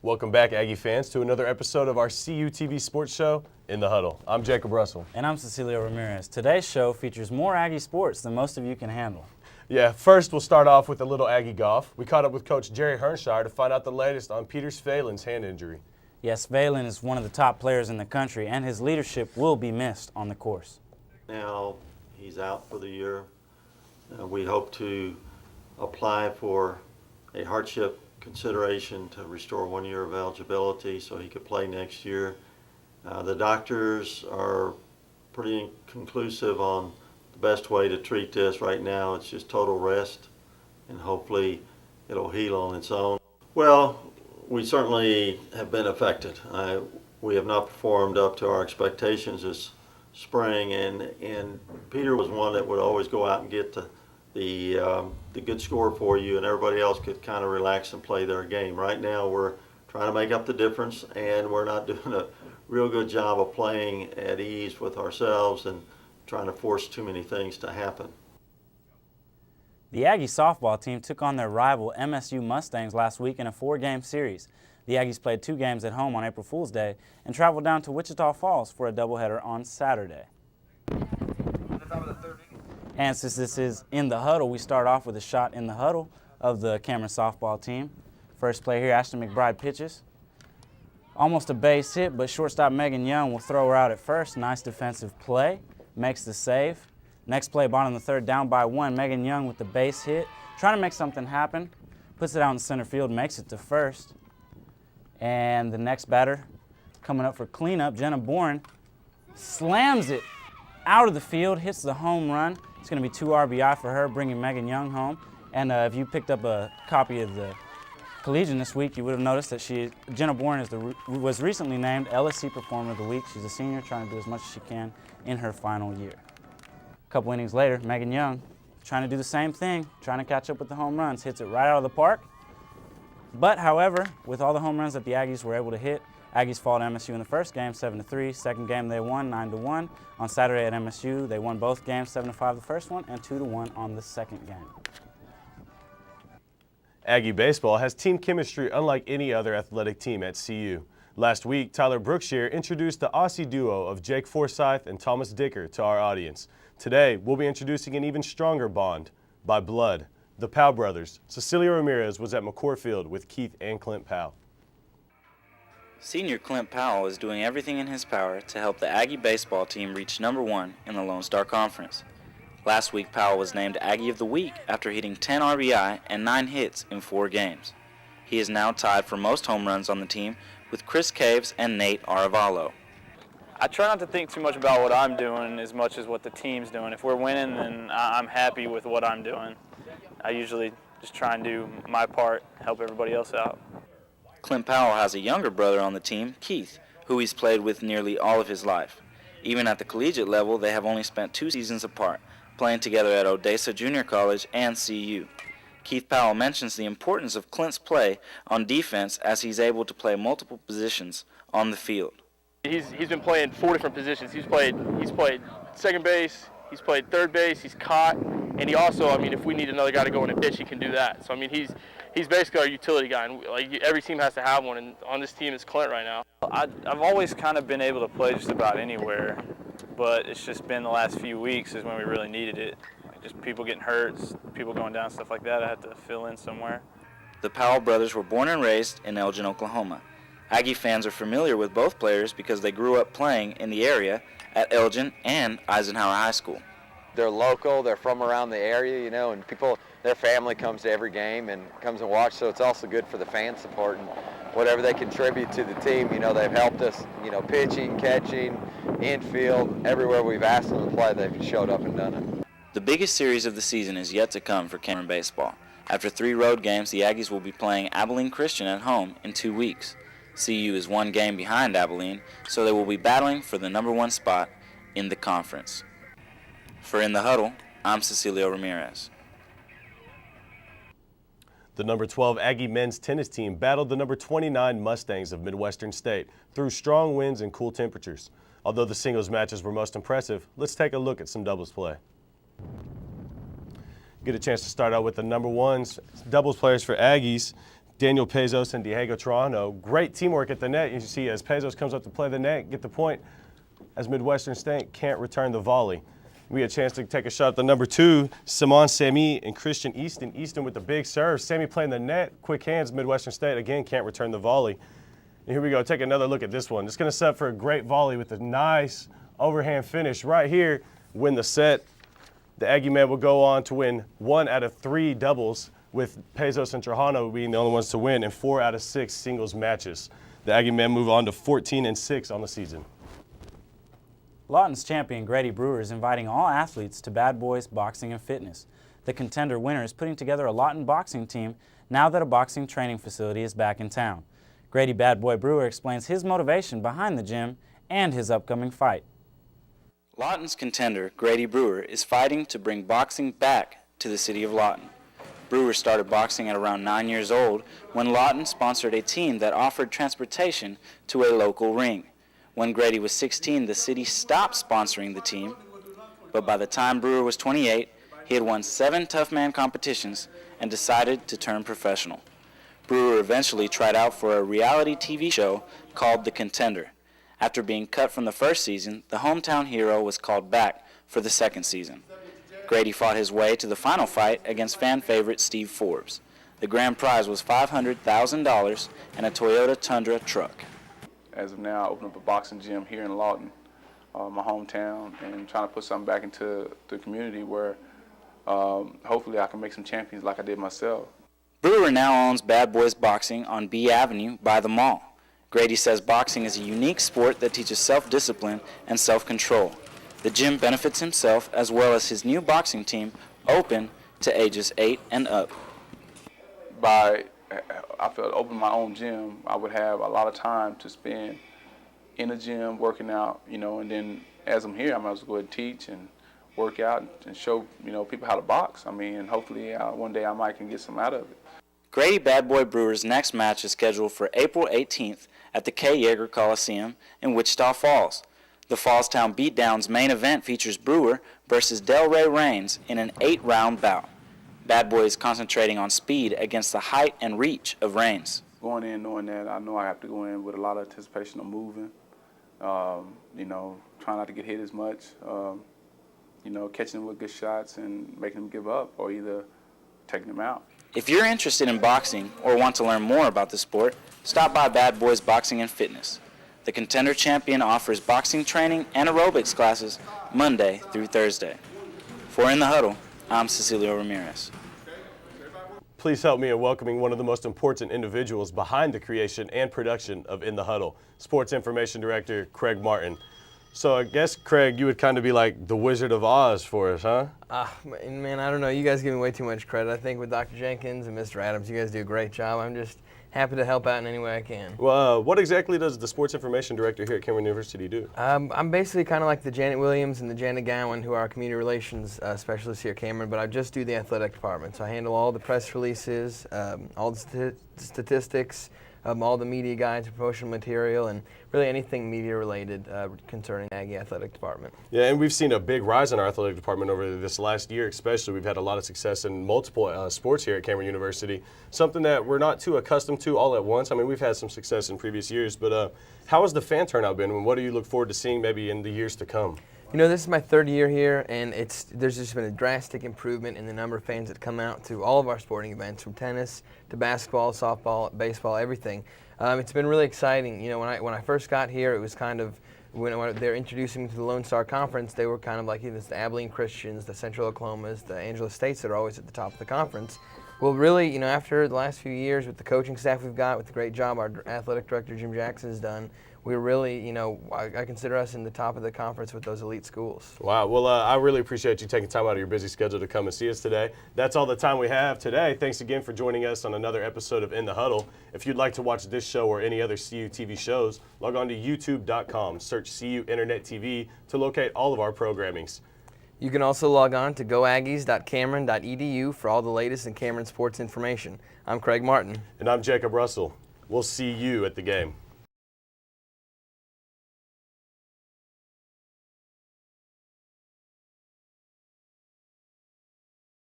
Welcome back, Aggie fans, to another episode of our CUTV sports show, In the Huddle. I'm Jacob Russell. And I'm Cecilio Ramirez. Today's show features more Aggie sports than most of you can handle. Yeah, first we'll start off with a little Aggie golf. We caught up with Coach Jerry Hrnciar to find out the latest on Peter Svajlen's hand injury. Yes, Svajlen is one of the top players in the country, and his leadership will be missed on the course. Now he's out for the year. We hope to apply for a hardship consideration to restore 1 year of eligibility so he could play next year. The doctors are pretty conclusive on the best way to treat this right now. It's just total rest, and hopefully it'll heal on its own. Well, we certainly have been affected. We have not performed up to our expectations this spring, and Peter was one that would always go out and get the good score for you, and everybody else could kind of relax and play their game. Right now we're trying to make up the difference, and we're not doing a real good job of playing at ease with ourselves and trying to force too many things to happen. The Aggie softball team took on their rival MSU Mustangs last week in a 4-game series. The Aggies played 2 games at home on April Fool's Day and traveled down to Wichita Falls for a doubleheader on Saturday. And since this is In the Huddle, we start off with a shot in the huddle of the Cameron softball team. First play here, Ashton McBride pitches. Almost a base hit, but shortstop Megan Young will throw her out at first. Nice defensive play, makes the save. Next play, bottom of the third, down by 1. Megan Young with the base hit, trying to make something happen. Puts it out in center field, makes it to first. And the next batter coming up for cleanup, Jenna Bourne, slams it out of the field, hits the home run. It's going to be 2 RBI for her, bringing Megan Young home. And if you picked up a copy of the Collegian this week, you would have noticed that Jenna Bourne was recently named LSC Performer of the Week. She's a senior, trying to do as much as she can in her final year. A couple innings later, Megan Young trying to do the same thing, trying to catch up with the home runs, hits it right out of the park. But, however, with all the home runs that the Aggies were able to hit, Aggies fall to MSU in the first game, 7-3. Second game they won, 9-1. On Saturday at MSU, they won both games, 7-5 the first one and 2-1 on the second game. Aggie baseball has team chemistry unlike any other athletic team at CU. Last week, Tyler Brookshire introduced the Aussie duo of Jake Forsyth and Thomas Dicker to our audience. Today, we'll be introducing an even stronger bond by blood, the Powell brothers. Cecilio Ramirez was at McCourt Field with Keith and Clint Powell. Senior Clint Powell is doing everything in his power to help the Aggie baseball team reach #1 in the Lone Star Conference. Last week, Powell was named Aggie of the Week after hitting 10 RBI and 9 hits in 4 games. He is now tied for most home runs on the team with Chris Caves and Nate Aravalo. I try not to think too much about what I'm doing as much as what the team's doing. If we're winning, then I'm happy with what I'm doing. I usually just try and do my part, help everybody else out. Clint Powell has a younger brother on the team, Keith, who he's played with nearly all of his life. Even at the collegiate level, they have only spent 2 seasons apart, playing together at Odessa Junior College and CU. Keith Powell mentions the importance of Clint's play on defense as he's able to play multiple positions on the field. He's been playing 4 different positions. He's played second base, he's played third base, he's caught, and he also, if we need another guy to go in and pitch, he can do that. So he's basically our utility guy, and every team has to have one, and on this team it's Clint right now. I've always kind of been able to play just about anywhere, but it's just been the last few weeks is when we really needed it. Just people getting hurt, people going down, stuff like that. I had to fill in somewhere. The Powell brothers were born and raised in Elgin, Oklahoma. Aggie fans are familiar with both players because they grew up playing in the area at Elgin and Eisenhower High School. They're local, they're from around the area, and their family comes to every game and comes and watch, so it's also good for the fan support and whatever they contribute to the team. They've helped us, pitching, catching, infield, everywhere we've asked them to play, they've showed up and done it. The biggest series of the season is yet to come for Cameron baseball. After 3 road games, the Aggies will be playing Abilene Christian at home in 2 weeks. CU is 1 game behind Abilene, so they will be battling for the #1 spot in the conference. For In the Huddle, I'm Cecilio Ramirez. The number 12 Aggie men's tennis team battled the number 29 Mustangs of Midwestern State through strong winds and cool temperatures. Although the singles matches were most impressive, let's take a look at some doubles play. Get a chance to start out with the number 1 doubles players for Aggies. Daniel Pezos and Diego Trujano. Great teamwork at the net. You see as Pezos comes up to play the net, get the point, as Midwestern State can't return the volley. We had a chance to take a shot at the number 2, Simon Sami and Christian Easton. Easton with the big serve. Sami playing the net, quick hands. Midwestern State, again, can't return the volley. And here we go, take another look at this one. It's going to set up for a great volley with a nice overhand finish right here. Win the set. The Aggie men will go on to win 1 out of 3 doubles, with Pezos and Trujano being the only ones to win, and 4 out of 6 singles matches. The Aggie men move on to 14-6 on the season. Lawton's champion Grady Brewer is inviting all athletes to Bad Boys Boxing and Fitness. The contender winner is putting together a Lawton boxing team now that a boxing training facility is back in town. Grady Bad Boy Brewer explains his motivation behind the gym and his upcoming fight. Lawton's contender Grady Brewer is fighting to bring boxing back to the city of Lawton. Brewer started boxing at around 9 years old when Lawton sponsored a team that offered transportation to a local ring. When Grady was 16, the city stopped sponsoring the team, but by the time Brewer was 28, he had won 7 Tough Man competitions and decided to turn professional. Brewer eventually tried out for a reality TV show called The Contender. After being cut from the first season, the hometown hero was called back for the second season. Grady fought his way to the final fight against fan favorite Steve Forbes. The grand prize was $500,000 and a Toyota Tundra truck. As of now, I opened up a boxing gym here in Lawton, my hometown, and trying to put something back into the community where hopefully I can make some champions like I did myself. Brewer now owns Bad Boys Boxing on B Avenue by the mall. Grady says boxing is a unique sport that teaches self-discipline and self-control. The gym benefits himself as well as his new boxing team, open to ages 8 and up. I felt opening my own gym, I would have a lot of time to spend in a gym working out, and then as I'm here, I might as well go ahead and teach and work out and show, people how to box. And hopefully one day I might can get some out of it. Grady Bad Boy Brewer's next match is scheduled for April 18th at the K. Yeager Coliseum in Wichita Falls. The Fallstown Beatdown's main event features Brewer versus Delray Reigns in an 8-round bout. Bad Boy is concentrating on speed against the height and reach of Reigns. Going in knowing that I know I have to go in with a lot of anticipation of moving, trying not to get hit as much, catching them with good shots and making them give up or either taking them out. If you're interested in boxing or want to learn more about the sport, stop by Bad Boys Boxing and Fitness. The contender champion offers boxing training and aerobics classes Monday through Thursday. For In the Huddle, I'm Cecilio Ramirez. Please help me in welcoming one of the most important individuals behind the creation and production of In the Huddle, Sports Information Director Craig Martin. So I guess, Craig, you would kind of be like the Wizard of Oz for us, huh? Man, I don't know. You guys give me way too much credit. I think with Dr. Jenkins and Mr. Adams, you guys do a great job. I'm just happy to help out in any way I can. Well, what exactly does the Sports Information Director here at Cameron University do? I'm basically kind of like the Janet Williams and the Janet Gowan, who are our community relations specialists here at Cameron, but I just do the athletic department. So I handle all the press releases, all the statistics, all the media guides, promotional material, and really anything media related concerning the Aggie Athletic Department. Yeah, and we've seen a big rise in our athletic department over this last year especially. We've had a lot of success in multiple sports here at Cameron University, something that we're not too accustomed to all at once. We've had some success in previous years, but how has the fan turnout been, and what do you look forward to seeing maybe in the years to come? This is my 3rd year here, and there's just been a drastic improvement in the number of fans that come out to all of our sporting events, from tennis to basketball, softball, baseball, everything. It's been really exciting. When I first got here, it was kind of, when they're introducing me to the Lone Star Conference, they were kind of like the Abilene Christians, the Central Oklahomas, the Angela States that are always at the top of the conference. Well, really, after the last few years with the coaching staff we've got, with the great job our athletic director Jim Jackson has done, we're really, I consider us in the top of the conference with those elite schools. Wow. Well, I really appreciate you taking time out of your busy schedule to come and see us today. That's all the time we have today. Thanks again for joining us on another episode of In the Huddle. If you'd like to watch this show or any other CU TV shows, log on to youtube.com. Search CUInternetTV to locate all of our programmings. You can also log on to goaggies.cameron.edu for all the latest in Cameron sports information. I'm Craig Martin. And I'm Jacob Russell. We'll see you at the game.